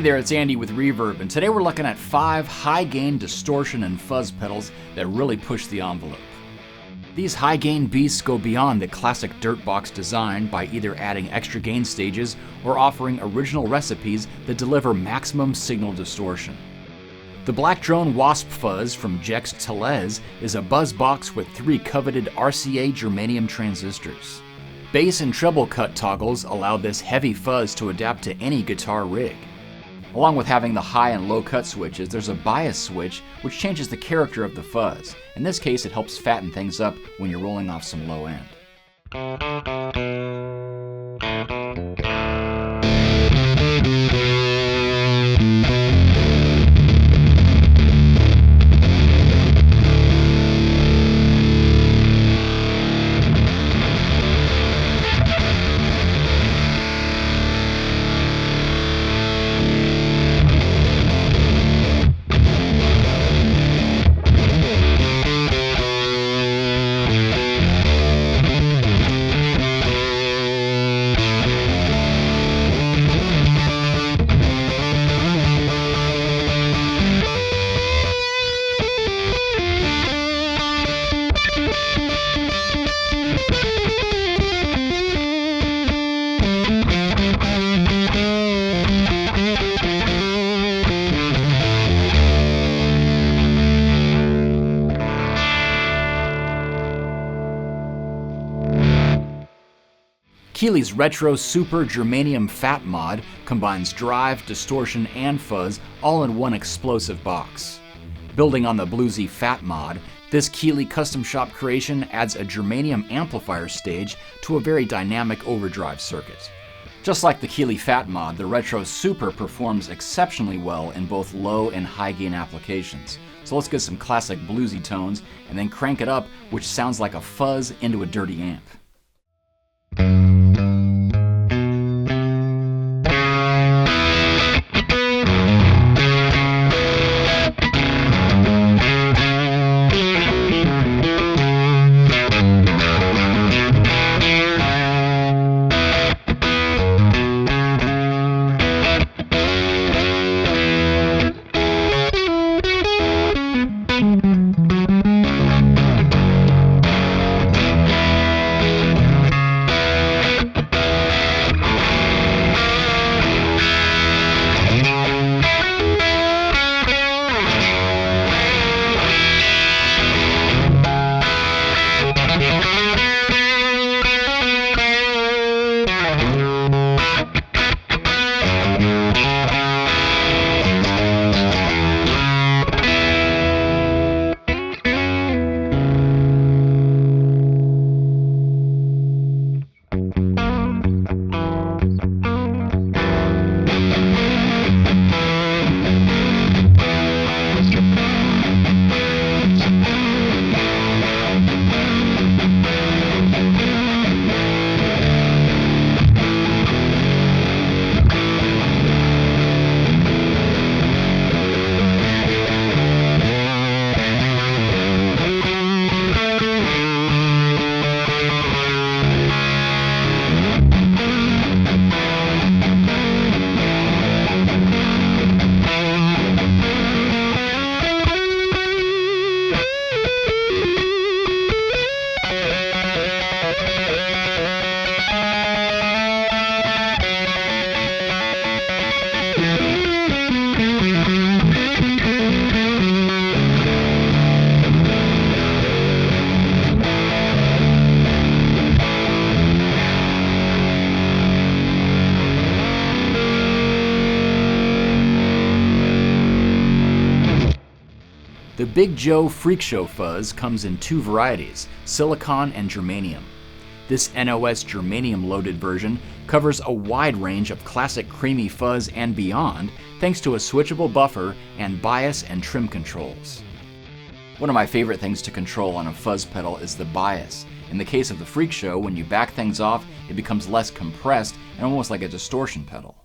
there, it's Andy with Reverb, and today we're looking at 5 high-gain distortion and fuzz pedals that really push the envelope. These high-gain beasts go beyond the classic dirt box design by either adding extra gain stages or offering original recipes that deliver maximum signal distortion. The black Drone Wasp fuzz from Jext Telez is a buzz box with 3 coveted RCA germanium transistors. Bass and treble cut toggles allow this heavy fuzz to adapt to any guitar rig. Along with having the high and low cut switches, there's a bias switch which changes the character of the fuzz. In this case, it helps fatten things up when you're rolling off some low end. Keeley's retro Super Germanium Phat Mod combines drive, distortion, and fuzz all in one explosive box. Building on the bluesy Phat Mod, this Keeley custom shop creation adds a germanium amplifier stage to a very dynamic overdrive circuit. Just like the Keeley Phat Mod, the retro Super performs exceptionally well in both low and high gain applications. So let's get some classic bluesy tones and then crank it up, which sounds like a fuzz into a dirty amp. The Big Joe Freakshow Fuzz comes in 2 varieties, silicon and germanium. This NOS germanium-loaded version covers a wide range of classic creamy fuzz and beyond, thanks to a switchable buffer and bias and trim controls. One of my favorite things to control on a fuzz pedal is the bias. In the case of the Freakshow, when you back things off, it becomes less compressed and almost like a distortion pedal.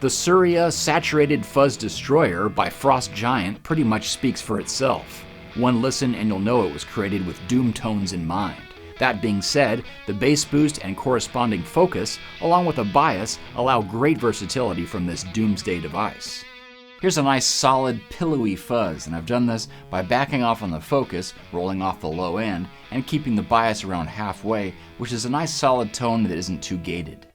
The Surya Saturated Fuzz Destroyer by Frost Giant pretty much speaks for itself. One listen and you'll know it was created with doom tones in mind. That being said, the bass boost and corresponding focus, along with a bias, allow great versatility from this doomsday device. Here's a nice solid pillowy fuzz, and I've done this by backing off on the focus, rolling off the low end, and keeping the bias around halfway, which is a nice solid tone that isn't too gated.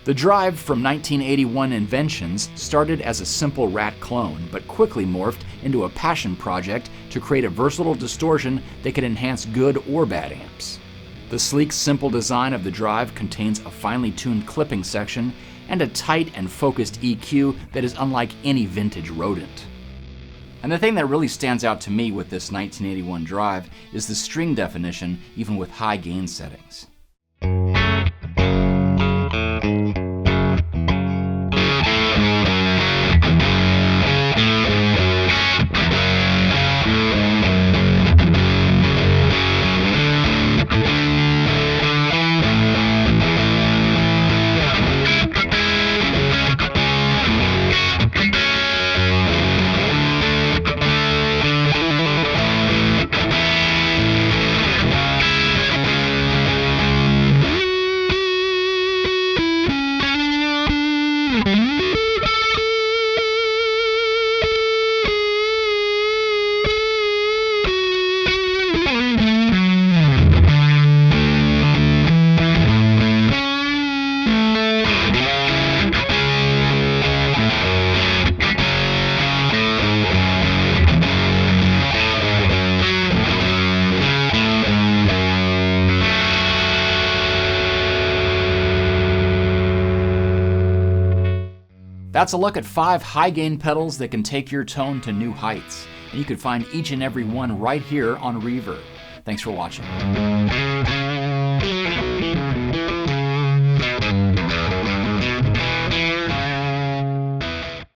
The drive from 1981 Inventions started as a simple Rat clone, but quickly morphed into a passion project to create a versatile distortion that could enhance good or bad amps. The sleek, simple design of the drive contains a finely tuned clipping section and a tight and focused EQ that is unlike any vintage rodent. And the thing that really stands out to me with this 1981 drive is the string definition, even with high gain settings. That's a look at 5 high-gain pedals that can take your tone to new heights. And you can find each and every one right here on Reverb. Thanks for watching.